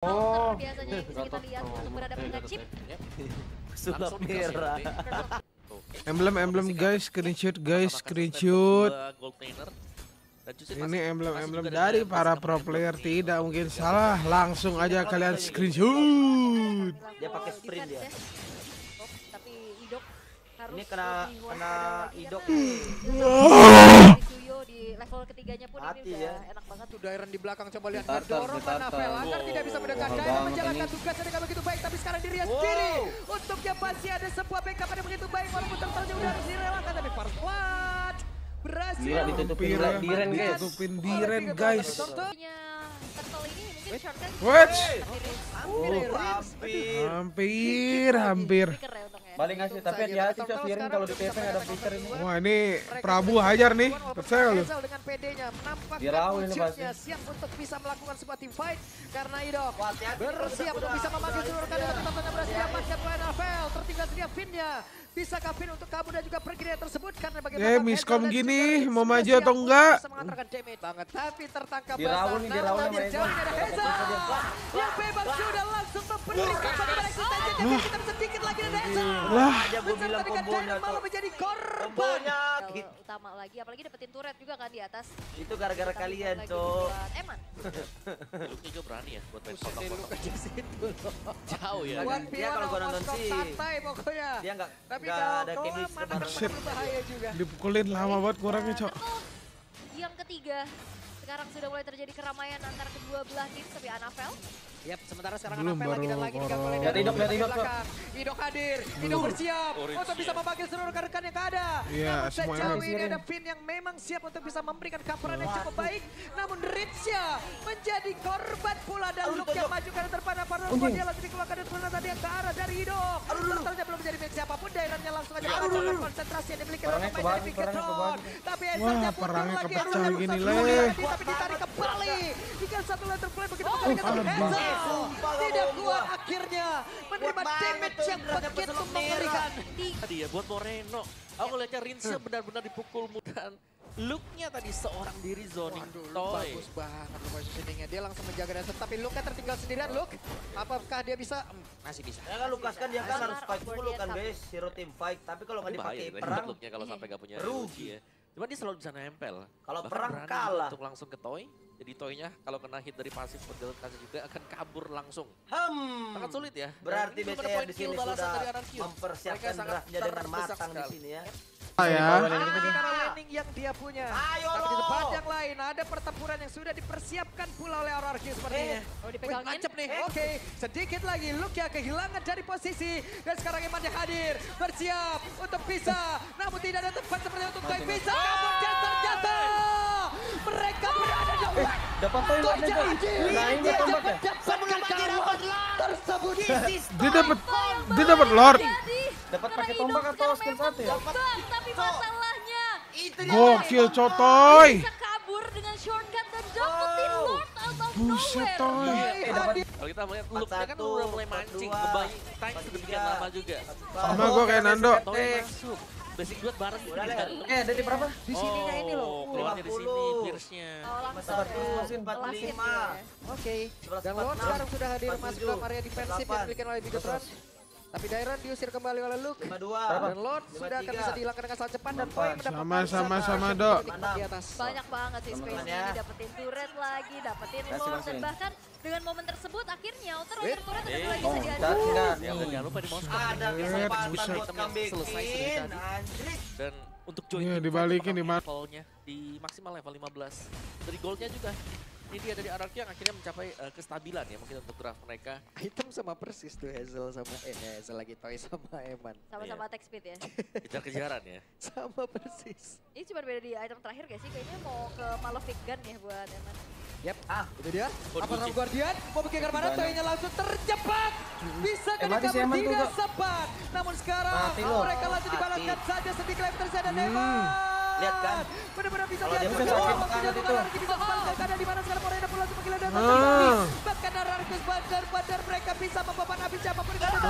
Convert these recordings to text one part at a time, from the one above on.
Counter biasanya yang bisa kita lihat untuk berhadapan dengan chip. Sulap merah. Emblem guys, screenshot guys, screenshot. Ini emblem dari para pro player, tidak mungkin salah. Langsung aja kalian screenshot. Dia pakai sprint dia. Tapi Idok harus Ini kena Idok. Suyo di level ketiganya pun Hati ini ya. udah enak banget. Dairon di belakang coba lihat ngedorong Manavel agar tidak bisa mendekat. Dairon menjalankan tugasnya dengan begitu baik, tapi sekarang dirinya sendiri. Untuknya masih ada sebuah backup yang begitu baik, walaupun tertalnya udah harus direlakan, tapi First Blood berhasil. Gila, ditutupin Diren guys. Ditutupin Diren guys. Turtle ini mungkin shortcut. What? Hampir. Hampir. Balik ngasih, tapi hati-hati Cok Diren kalau di PV ada flicker ini. Wah ini Prabu hajar nih, percaya lu. Dengan PD-nya menampakkan Dirawul ini wujudnya pasti. siap untuk bisa melakukan sebuah team fight karena Idok bersiap untuk bisa memanggil seluruh kader, tapi tampaknya berhasil diamankan oleh Navel. Tertinggal sedia Finn-nya. Bisakah Finn untuk kabur dan juga pergi dari tersebut karena bagaimana miskom gini, mau maju atau enggak? bisa mengantarkan damage banget, tapi tertangkap Dirawul nih, dirawul namun sama yang jauh Evan. ada Heza yang bebas sudah langsung memberikan bagaimana eksistensi, tapi kita sedikit lagi dan Heza Lah, aja gue bilang kombonya malah Cok. menjadi korban. Kombonya Utama lagi, apalagi dapetin turret juga kan di atas. itu gara-gara Tambah kalian lagi Cok. buat Eman. Luka juga berani ya buat main Buset, kotak-kotak. Luka di situ loh. Jauh ya. Buat Dia kalau gua nonton Pion sih, santai pokoknya. Dia nggak Tapi ada kalau chemistry kelamaan bareng. Buset. berbahaya juga. dipukulin lama banget kurangnya cok. Yang ketiga, sekarang sudah mulai terjadi keramaian antara kedua belah tim, tapi Anavel Yap, sementara sekarang Belum, Anavel lagi dan baru lagi diganggu oleh korong. Lihat Idok, lihat di Idok, Cok. belakang. Idok hadir, Idok bersiap untuk bisa memanggil seluruh rekan-rekan yang ada. Iya, Namun semua sejauh enak. ini ada Finn yang memang siap untuk bisa memberikan coveran yang cukup baik. Namun Ritzya menjadi korban pula dan Luke yang maju ke depan. Padahal dia langsung dikeluarkan dari depan tadi yang ke arah dari Idok. Ternyata belum menjadi milik siapapun, Dairannya langsung aja mengacaukan konsentrasi yang dimiliki oleh Perangnya pemain dari kebagi, Viketron. perangnya Tapi Wah, Ezra pun perangnya lagi kepecah yang gini, berusaha Leh. tapi ditarik kembali. Tinggal satu letter play begitu kembali ke Ezra. Tidak kuat akhirnya menerima damage yang begitu mengerikan. Tadi ya buat Moreno. Aku ngeliatnya Rinsnya benar-benar dipukul mudah. Look-nya tadi seorang diri zoning toy. Bagus banget loh positioningnya. Dia langsung menjaga dasar. Tapi Luke kan tertinggal sendirian, Luke. Apakah dia bisa? Masih bisa. Ya kan Lukas kan dia kan harus fight dulu kan guys, hero team fight. Tapi kalau nggak Ini bahaya dipakai juga perang, Look-nya kalau sampai nggak punya rugi. rugi ya. Cuma dia selalu bisa nempel. Kalau Bahkan perang berani kalah. untuk langsung ke toy. Jadi toynya kalau kena hit dari pasif kasih juga akan kabur langsung. Sangat sulit ya. Berarti Dan ini belum ada BTR poin di kill sini balasan sudah dari Anarkio. mempersiapkan Mereka sangat draftnya dengan terdesak matang di sekali. sini ya. Ya. Antara laning yang dia punya. Ayo Tapi di lo. tempat yang lain ada pertempuran yang sudah dipersiapkan pula oleh RRQ sepertinya. Kalau dipegangin, Mancep nih, oke. Sedikit lagi Luke ya kehilangan dari posisi. Dan sekarang Eman yang hadir. Bersiap untuk bisa. Namun tidak ada tempat seperti untuk Toy bisa. Kemudian ternyata mereka berada di Dapat poin Toy lagi. Nah ini dia tombak ya. mendapatkan kawan tersebut. Dia dapat Lord. Dapat pakai tombak atau skill satu ya? tapi masalahnya Gokil cotoy. bisa kabur dengan shortcut dan dapetin Lord out of Buset nowhere. toy. Dapat Kalau kita melihat look-nya kan 41, udah mulai mancing, 42, ngebayang time sedemikian lama juga. Sama gua kayak Nando. Toy masuk. Basic duet bareng Udah, gitu. Le. Ada di berapa? Di sininya ini loh. Keluarnya di sini 50. Pierce-nya. Oh, langsung Besar terus ya. mesin 45. Langsung ya. Oke, 11, dan Lord 46, sekarang sudah hadir masuk 47, dalam area defensif yang 48, dimiliki oleh Bigetron. Tapi Dairon diusir kembali oleh Luke. 52. Dan Lord sudah akan bisa dihilangkan dengan sangat cepat dan poin mendapatkan Sama, Dok. di atas. Banyak banget sih Teman-teman space-nya ya. ini, dapetin turret lagi, dapetin Kasih Lord, dan masukin. bahkan dengan momen tersebut akhirnya outer turret udah mulai Oh, bisa diadu. dan Ya, dan jangan lupa di mouse ada kesempatan buset. buat Selesai comeback-in. tadi. Anjir. Dan untuk join Iya, team dibalikin, fight, dimat- levelnya di maksimal level 15. Dari goldnya juga. Ini dia dari RRQ yang akhirnya mencapai kestabilan ya mungkin untuk draft mereka. Item sama persis tuh Hazel sama Hazel lagi Toy sama Eman. Sama-sama attack speed ya. Kejar-kejaran ya. Sama persis. Ini cuma beda di item terakhir gak sih? Kayaknya mau ke Malefic Gun ya buat Eman. Yap, itu dia. Oh, Apa dikunci. Ram Guardian? Mau bikin mana? Toynya langsung terjebak. Bisa kena Mati si kabur Eman tuh, tidak Dok. sempat. Namun sekarang Mati lo. mereka lanjut Mati. dibalaskan saja sedikit lagi terus ada Eman. Lihat kan? Benar-benar bisa Kalau dia diatur. pakai Waktunya banget untuk itu. Ararki bisa kembali ke di mana sekarang Moreno pula semakin datang. Bahkan Ararkus bandar mereka bisa membawa habis siapapun yang ada.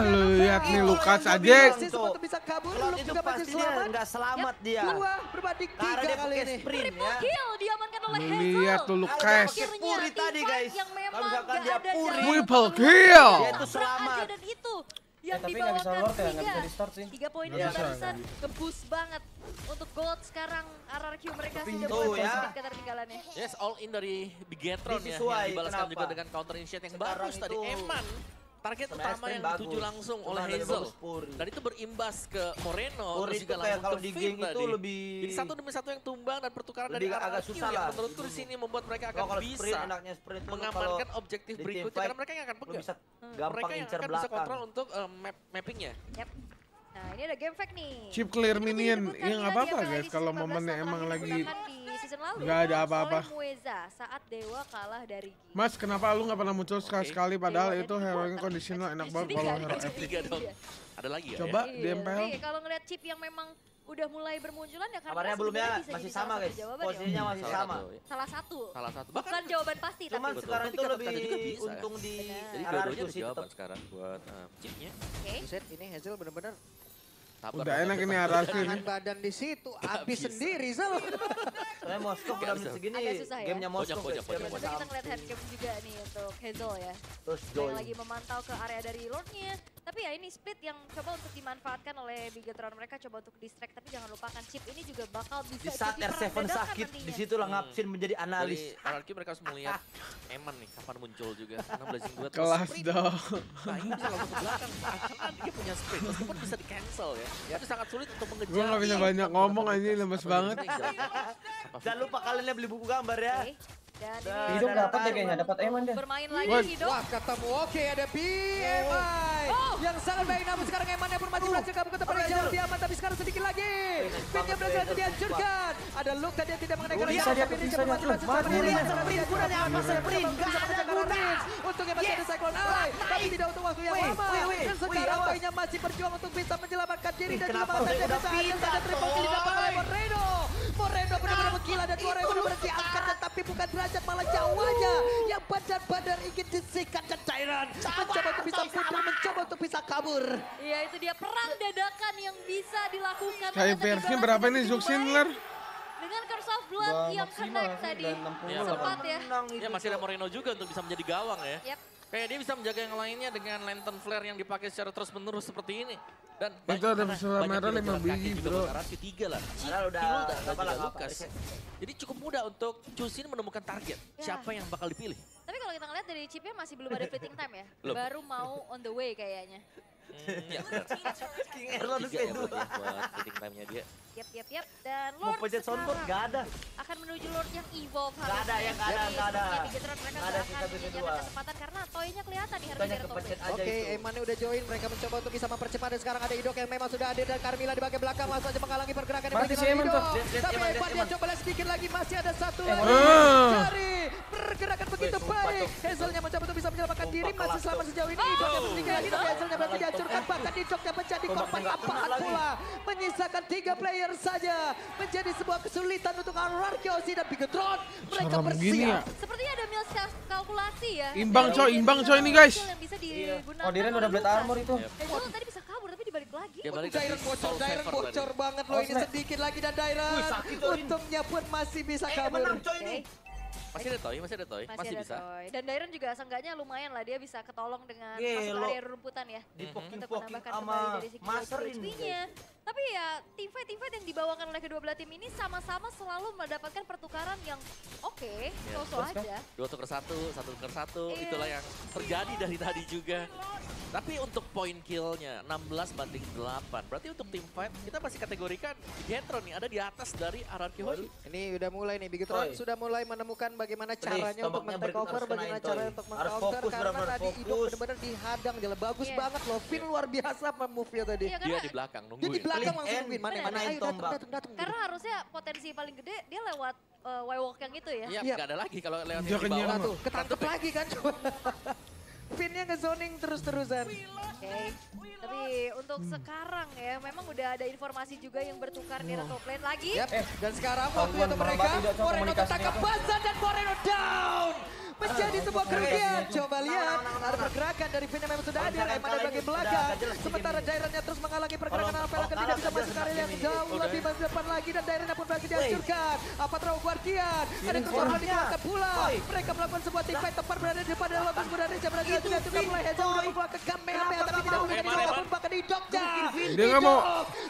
Lu lihat nih Itu Lukas yang gua aja. bilang. Masih sempat bisa kabur, Kalau Luk itu juga masih pasti dia selamat. nggak selamat dia. 2 berbanding 3 Karena dia kali pakai ini. sprint Triple ya. kill diamankan oleh Lu Hazel. lihat tuh Kalau dia Lukas. pakai Puri tadi guys. Yang memang Kalau misalkan nggak dia ada Puri. jalan Triple untuk kill. Dia itu selamat. aja dan itu yang tapi nggak bisa dibawakan lord ya, nggak bisa 3. di start sih. 3 poin Nggak itu bisa, barusan nge-boost banget untuk gold sekarang RRQ mereka Tapi sudah itu mulai ya. sedikit ketertinggalannya. Yes, all in dari Bigetron ya. Disesuai, Yang dibalaskan juga kenapa? dengan counter initiate yang Sekarang bagus tadi. itu Eman, target sama utama Aspen yang bagus. dituju langsung Cuma oleh lebih Hazel. bagus Puri. Dan itu berimbas ke Moreno. Puri terus itu juga kayak langsung kalau ke di Finn geng itu tadi. lebih. Jadi satu demi satu yang tumbang dan pertukaran Lebih dari agak RRQ susah yang lah. menurutku di sini membuat mereka Kalau akan sprint bisa enaknya sprint itu mengamankan kalau objektif di berikutnya teamfight, karena mereka yang akan lu pegang. bisa gampang Mereka yang incer akan bisa belakang. kontrol untuk mappingnya. Yep. Nah ini ada game fact nih. Chip clear Ini minion. menyebutkan Ya dia nggak apa-apa di guys MLI kalau 19 momennya yang emang terakhir lagi. digunakan di season lalu Nggak ada apa-apa. oleh Mueza saat Dewa kalah dari Gi. Mas, kenapa lu nggak pernah muncul sekali-sekali padahal Dewa itu dan heroin Water. conditional enak banget Jadi kalau nggak hero ada epic. Tiga dong. Iya. Ada lagi ya? Coba Iya, di MPL. tapi kalau ngeliat chip yang memang udah mulai bermunculan ya karena Kabarnya belum ya, sebenarnya bisa masih jadi sama salah guys. satu jawaban Posisinya ya. masih Salah sama. satu, ya. Salah satu. Salah satu. Bukan jawaban pasti Cuman tapi. sekarang Tapi itu kata-kata lebih juga bisa. untung di Benar. Jadi RRQ dua-duanya ada sih jawaban tetap. sekarang buat chipnya. Oke. Buset, ini Hazel benar-benar Sabar, Udah sabar, enak ini sabar. RRQ tahan nih. badan di situ, habis bisa. sendiri Zal. Soalnya Moskov udah menit segini, Agak susah ya. gamenya Moskov Pojok, guys. pojok, Gamenya Coba kita ngeliat something. handcam juga nih untuk Hazel ya. Terus Yang join. lagi memantau ke area dari Lordnya. Tapi ya ini split yang coba untuk dimanfaatkan oleh Bigetron mereka coba untuk distract. Tapi jangan lupakan chip ini juga bakal bisa Di saat jadi R7 perang dadakan sakit, nantinya. disitulah Ngapsin menjadi Dari analis. RRQ mereka harus melihat Eman nih kapan muncul juga. Karena Blazing Blood Kelas sprint. dong. Nah ini bisa langsung ke belakang. Karena dia punya sprint. Meskipun bisa di cancel ya. Tapi sangat sulit untuk mengejar. Gue nggak bisa banyak ngomong aja, lemes banget. Jangan lupa kalian beli buku gambar ya. Oke. Dan Dan ini Hidup ada dapat deh kayaknya, dapat Eman deh. bermain lagi Wah. Hidup. Wah, ketemu oke ada BMI yang sangat baik, namun sekarang Eman pun masih berhasil kabur ke tempat yang jauh diaman, tapi sekarang sedikit lagi pinnya berhasil dihancurkan. Ada Luke tadi yang tidak mengenai Bisa dia, bisa dia. Untungnya masih ada Cyclone Eye, tapi tidak untuk waktu yang lama. Dan sekarang Toynya masih berjuang untuk bisa menyelamatkan diri dan juga Kenapa mengatasi udah saat yang pindah, ada triple kill didapat oleh Toy? Moreno. Moreno benar-benar menggila dan suara benar-benar diangkat, tapi bukan derajat malah jauh aja. Yang badar-badar ingin disikat dan Tyrant mencoba untuk bisa mundur, mencoba untuk bisa kabur. Iya itu dia perang dadakan yang bisa dilakukan. Kayak Ternyata versi dibalas berapa dengan nih begitu Zuxin, baik. Ler? Dengan Curse of Blood Dua yang maksimal connect sih, tadi. dan 60 Ya, Sempat ya. Ya masih ada Moreno juga untuk bisa menjadi gawang ya. Yap. Kayak dia bisa menjaga yang lainnya dengan lantern flare yang dipakai secara terus-menerus seperti ini. Dan Itu ada karena peserta banyak merah juga 5 jalan kaki biji, juga bro. buat RRQ 3 lah. Padahal udah Hilda dan apa juga lah, Lukas. apa. Jadi cukup mudah untuk Chusin menemukan target. Ya. Siapa yang bakal dipilih? Tapi kalau kita ngeliat dari chipnya masih belum ada fleeting time ya. Belum. Baru mau on the way kayaknya. Ya, benar. King Erlon 3 ya itu. buat fitting time-nya dia. Yap. Dan Mau Lord pencet soundboard sekarang gak ada. akan menuju Lord yang evolve Nggak ada, harusnya. yang nggak ada, Jadi nggak ada. sepertinya Bigetron mereka Nggak ada nggak sisa akan beda menyiapkan dua. kesempatan karena toynya kelihatan di Bukannya harga kepencet top lane. aja Oke, itu. Eman udah join, mereka mencoba untuk bisa mempercepat dan sekarang ada Idok yang memang sudah hadir dan Carmilla di bagian belakang langsung saja menghalangi pergerakan Mati dimiliki si oleh Eman Idok. tuh. Lihat, Tapi Eman, Eman dia Eman. coba lihat sedikit lagi, masih ada satu Eman. lagi. Cari pergerakan begitu sumpah baik. tuh. Hazelnya mencoba untuk bisa menyelamatkan Sumpah diri, masih kelas selamat tuh. sejauh ini. Idok yang sedikit lagi, tapi Hazelnya berhasil dihancurkan. Bahkan Idok yang menjadi Tombak korban nggak kena tambahan lagi. pula. Menyisakan 3 player saja. Menjadi sebuah kesulitan untuk RRQ dan Bigetron. Mereka Serem gini ya. bersiap. Sepertinya ada miss kalkulasi ya. Imbang, Dari coy, Bigetron imbang, coy, ini, guys. yang bisa digunakan Oh, Diren udah oleh blade Lukas. armor itu. Hazel tadi bisa kabur tapi dibalik lagi. Dia balik Dairon dari bocor, Soul Dairon Saver bocor tadi. banget loh, Oh, ini snap. sedikit lagi dan Dairon. Wih, sakit tuh, Rin. Untungnya pun masih bisa kabur. Menang coy ini. Oke. Masih ada Toy, masih ada Toy. Masih Masih ada bisa. Toy. Dan Dairon juga seenggaknya lumayan lah, dia bisa ketolong dengan Gelo. masuk area rumputan ya. Di Untuk poking-poking menambahkan sama kembali dari segi Masterin HP-nya. Tapi ya teamfight yang dibawakan oleh kedua belah tim ini sama-sama selalu mendapatkan pertukaran yang oke, so-so terus kan? aja. 2 tuker 1, 1 tuker 1, Iya. itulah yang terjadi dari tadi juga. Tapi untuk poin killnya 16-8. Berarti untuk tim fight kita masih kategorikan Bigetron nih ada di atas dari RRQ Hoshi. Ini udah mulai nih, Bigetron Toy. sudah mulai menemukan bagaimana Please, caranya untuk tombaknya men-take over, harus bagaimana kenain, Toy. caranya untuk Harus meng-counter. fokus, Karena benar-benar tadi Idok fokus. benar-benar dihadang, jelas bagus Iya. banget loh. Finn luar biasa move-nya tadi. Iya, Dia karena di belakang Dia di nungguin. belakang Blink langsung and Win, mana benar, mana main ayo tombak. datang. karena harusnya potensi paling gede dia lewat Y-walk yang itu ya. Iya, Iya. nggak ada lagi kalau lewat Dia yang di kenyang. bawah. Nah tuh, ketangkep lagi kan. Finnya nge-zoning terus-terusan. Oke. Tapi untuk sekarang ya, memang udah ada informasi juga yang bertukar di top lane lagi. Yap, dan sekarang waktu Gangguan untuk mereka, berambah tidak, Moreno komunikasinya ketangkap itu. basah dan Moreno down. Menjadi sebuah kerugian. Coba lihat, ada pergerakan dari Vin yang memang sudah hadir. Eman dari bagian belakang. Sementara Dairennya terus menghalangi pergerakan Alpha akan tidak bisa masuk area yang jauh lebih depan lagi. Dan Dairennya pun bagi dihancurkan. Apa Traum Guardian? Ada kerusuhan dikeluarkan pula. Mereka melakukan sebuah team fight tepat berada di depan Lotus Muda Reja. Berada dihancurkan mulai Heza sudah membawa ke Kamehameha. Tapi tidak memberikan dilakukan pun bahkan di Dokja. Dia nggak mau.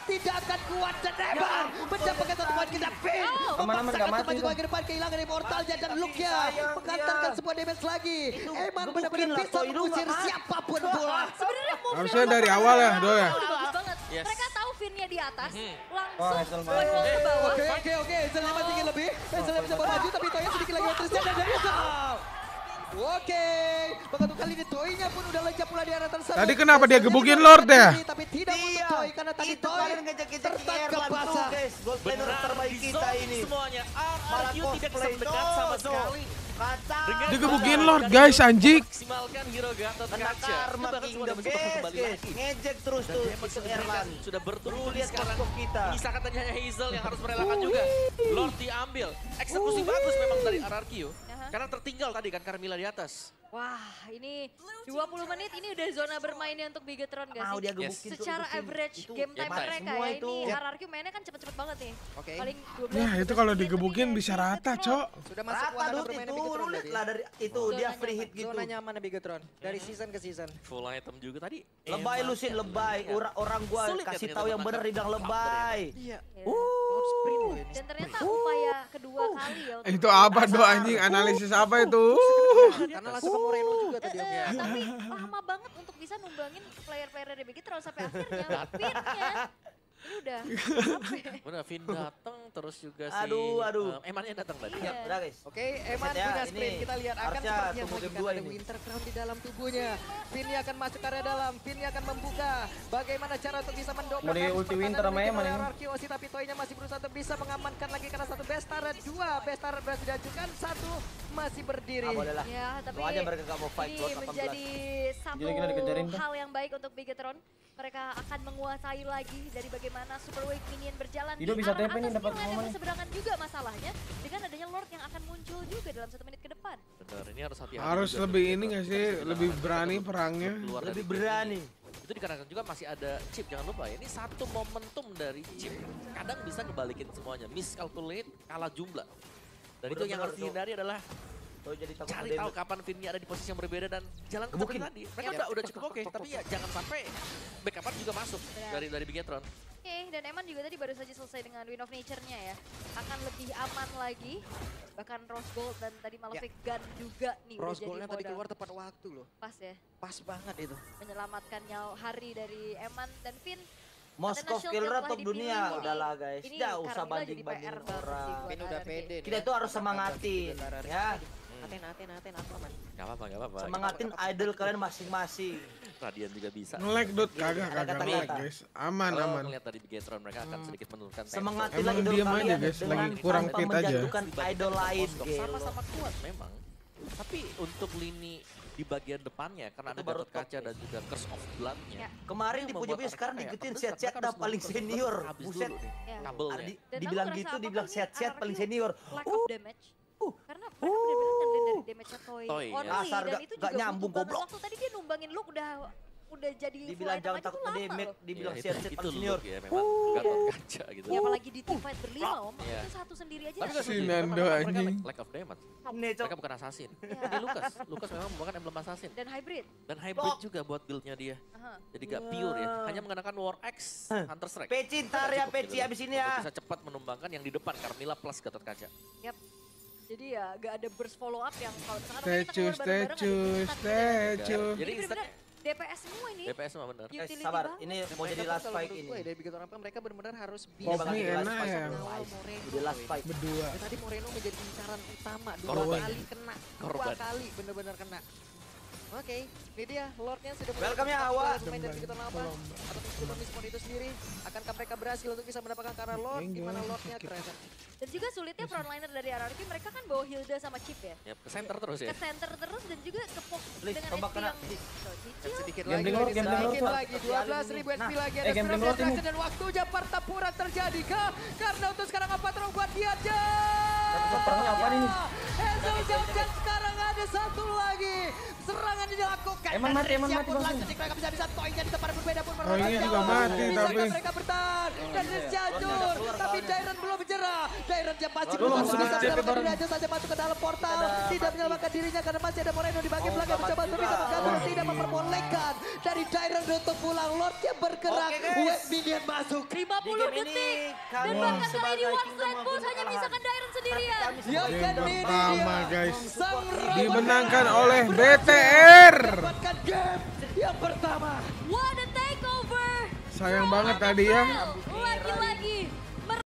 Tidak akan kuat dan Eman mendapatkan satu poin kita Vin. Aman-aman nggak mati Maju tuh. ke depan kehilangan immortalnya dan Lukia mengantarkan sebuah damage lagi. Eman benar-benar lah, bisa Toy, lu mengusir nggak- siapapun bola. Sebenarnya move Harusnya dari awal ya, Do ya. bagus banget. Yes. Mereka tahu Finnya di atas, Oh, langsung Hazel point main. ke bawah. Oke, Hazelnya masih ingin lebih. Hazelnya bisa maju tapi Toynya sedikit lagi terusnya dan Hazel. Oke, begitu kali ini Toynya pun udah lencap pula di arah tersebut. Tadi kenapa dia gebukin Lord ya? Tapi tidak untuk Toy karena tadi Itu Toy kalian ngejek-ngejek tertangkap Erlan tuh basah. guys. Gold player Benar terbaik di kita zone ini. semuanya. Malah RRQ tidak bisa cosplay. mendekat sama sekali. Kacau. Dengan Digebukin cara Lord, dan guys, itu anjing. Maksimalkan hero Gatot Kena Kaca. karma Itu bahkan King sudah the mencoba best kembali guys. lagi. Ngejek terus Dan tuh damage itu mereka Erlan. sudah berturut Lihat sekarang. kostum kita. Menyisakan tadi hanya Hazel yang harus merelakan juga. Lord diambil. Eksekusi bagus memang dari RRQ. Karena tertinggal tadi kan Carmilla di atas. Wah, ini 20 menit ini udah zona bermainnya untuk Bigetron gak Mau sih? dia gebukin tuh, Secara itu, Vin. average Itu game time game time mereka semua ya, itu. ini Yap. RRQ mainnya kan cepet-cepet banget nih. Oke. Paling 12 Ya itu kalau menit, digebukin tapi bisa ya rata, Bigetron. Cok. Sudah masuk Rata wahana dut bermainnya itu, Bigetron lu lihat tadi. lah dari itu Zona dia nyaman. free hit gitu. Zona nyaman Bigetron dari season ke season. Full item juga tadi. Lebay lu sih, lebay. Orang gua Sulit ya kasih ternyata tahu yang bener menangkap dibilang counter lebay. Iya. Ya. Lord sprint loh ini. Dan ternyata upaya kedua kali ya. untuk Itu apa Do anjing? Analisis apa itu? Karena langsung ke Moreno juga tadi. Tapi lama banget untuk bisa numbangin player-player dari Bigetron sampai akhirnya Finnya. Ini udah sampai. Benar, Vin datang terus juga si Aduh. Emannya datang tadi. Iya. Udah guys. Oke, Eman Set ya, punya ini sprint. Kita lihat akan harusnya seperti yang tunggu game lagi dua ada ini. Winter Crown di dalam tubuhnya. Finnya akan masuk ke area dalam. Finnya akan membuka. Bagaimana cara untuk bisa mendobrak. Mau di arus ulti pertahanan Winter sama dari Eman ini. RRQ Osi, tapi Toynya masih berusaha untuk bisa mengamankan lagi karena satu best turret, dua best turret berhasil diajukan, satu masih berdiri. Ah, boleh lah. Ya, tapi Lo aja mereka gak mau fight ini buat 18. menjadi satu Gila-gila dikejarin tuh. hal yang baik untuk Bigetron. Mereka akan menguasai lagi dari bagaimana Super Wave Minion berjalan Ido di bisa arah TP nih, atas. dapat Ini yang momen. berseberangan juga masalahnya dengan adanya Lord yang akan muncul juga dalam 1 menit ke depan. Benar, ini harus hati-hati. Harus juga lebih untuk ini Bigetron. nggak sih? Supaya Lebih mereka berani keluar perangnya. dari Lebih game berani. ini. Itu dikarenakan juga masih ada chip, jangan lupa ya. Ini satu momentum dari chip. Kadang bisa ngebalikin semuanya. Miscalculate, kalah jumlah. Dan itu yang Bener-bener harus tuh. dihindari adalah Lo jadi takut cari ngedamage. tahu kapan Vinnya ada di posisi yang berbeda dan jalan ke Gebukin. tadi. Mereka udah cukup oke, tapi ya jangan sampai backupan juga masuk dari Bigetron. Oke, dan Eman juga tadi baru saja selesai dengan Wind of Nature-nya ya. Akan lebih aman lagi. Bahkan Rose Gold dan tadi Malefic Gun juga nih udah Rose jadi Gold-nya tadi modal. keluar tepat waktu loh. Pas ya, Pas banget itu. menyelamatkan nyawa hari dari Eman dan Vin. Moskov Shield killer yang telah top dunia. dipilih. Udahlah guys. Ini Tidak usah Carmilla jadi banding-banding PR banget sih orang. buat Vin udah RRQ. pede. Kita itu harus semangatin. Ya. Aten aku aman. Gak apa-apa. Semangatin idol kalian masing-masing. Radian juga bisa. Nge-lag Dut kagak Ada kagak kata-kata. lag guys. Aman Kalau aman. ngeliat dari Bigetron mereka akan sedikit menurunkan tempo. Semangatinlah Emang idol diem aja, kalian guys, dengan lagi kurang tanpa fit aja. menjatuhkan idol lain. Moskov Gelo. sama-sama kuat memang. Tapi untuk lini di bagian depannya karena Itu ada baru Gatot top, Kaca dan juga Curse of Blood-nya. Ya. Kemarin Yang dipuji-puji membuat sekarang mereka kayak diikutin terdesak, set-set mereka dah harus paling bener-bener senior. habis Buset. dulu nih Ya. kabelnya. Dan Dibilang aku gitu, ngerasa dibilang apakah ini set-set paling RRQ senior. lack of damage. Karena mereka benar-benar ngandelin dari damage-nya Toy. Toy, ya. Only, Asar dan gak- itu gak juga nyambung, butuh banget goblok. waktu. Tadi dia numbangin Luke udah jadi full Dibilang item jangan aja takut tuh ke lama damage, loh. dibilang Ya, set-set itu paling senior. look ya memang Gatot Kaca gitu. Ya apalagi di teamfight berlima om, Iya. itu satu sendiri aja. Tapi nggak Si setuju, bisa. Nando karena mereka anjing. lack of damage. Nih, Cok. Mereka bukan assassin. Iya. Ini Lucas memang merupakan emblem assassin. Dan hybrid. Dan hybrid juga buat build-nya dia. Aha. Jadi gak pure ya, hanya menggunakan War Axe, Hunter Strike. Peci ntar ya, Cukup Peci gitu. abis ini Untuk ya. bisa cepat menumbangkan yang di depan, Carmilla plus Gatot Kaca. Yap. Jadi ya gak ada burst follow up yang kalau misalkan Statue, kita keluar bareng-bareng ada statue, instant gitu. statue. Jadi Ini bener-bener DPS semua ini. DPS mah bener. Guys, Utility sabar. banget. Ini mau jadi last fight ini. Dari Bigetron apa mereka benar-benar harus Ini Pop bakal nih jadi last enak fight. ya. mengawal Moreno. Jadi last fight. Berdua. Dan tadi Moreno menjadi incaran utama dua Korban. kali kena. Dua Korban. kali benar-benar kena. Oke, ini dia Lordnya sudah Welcome ya, mendapat Hawa. pemain dari Bigetron apa ataupun sebelum Mispon itu sendiri. Akankah mereka berhasil untuk bisa mendapatkan karena Lord di mana Lordnya ternyata Dan juga sulitnya frontliner dari RRQ, mereka kan bawa Hilda sama Chip ya. Yap, ke center terus ya. Ke center terus dan juga ke pop Please, dengan tombak SP kena. yang so, cicil. Sedikit Gambling lagi, lord, gambling sedikit lord, lagi. 12.000 HP lagi. Ada gambling serangan lord ini. dan waktunya pertempuran terjadi kah? Karena untuk sekarang apa terus buat dia aja. Perangnya apa nih? Hazel Johnson sekarang ada satu lagi. Serangan dilakukan. Eman mati, Eman Ritsia mati, pun Bang. langsung dikeluarkan bisa koinnya di tempat berbeda pun Oh, ini juga mati, Bisa tapi- mereka bertahan. Dan Ritsia hancur. Tapi Dairon belum menyerah. Dairon yang masih Lu langsung bisa ngecek ke menyelamatkan bareng. diri aja saja masuk ke dalam portal. Tidak menyelamatkan dirinya karena masih ada Moreno di bagian belakang mencoba untuk bisa mengganggu dan tidak memperbolehkan dari Dairon untuk pulang. Lordnya bergerak. Oke, guys. Web minion masuk. 50 Di game ini, detik. Dan kami bahkan kali sebagai ini One Kingdom Slide of Bulls Winter hanya kalahan. misalkan Dairon sendirian. Kami Yang sebagai kan Game ini pertama, dia. guys. Sang Raja Dimenangkan oleh berhasil BTR. mendapatkan game yang pertama. What a takeover! Sayang banget From tadi ya. NFL.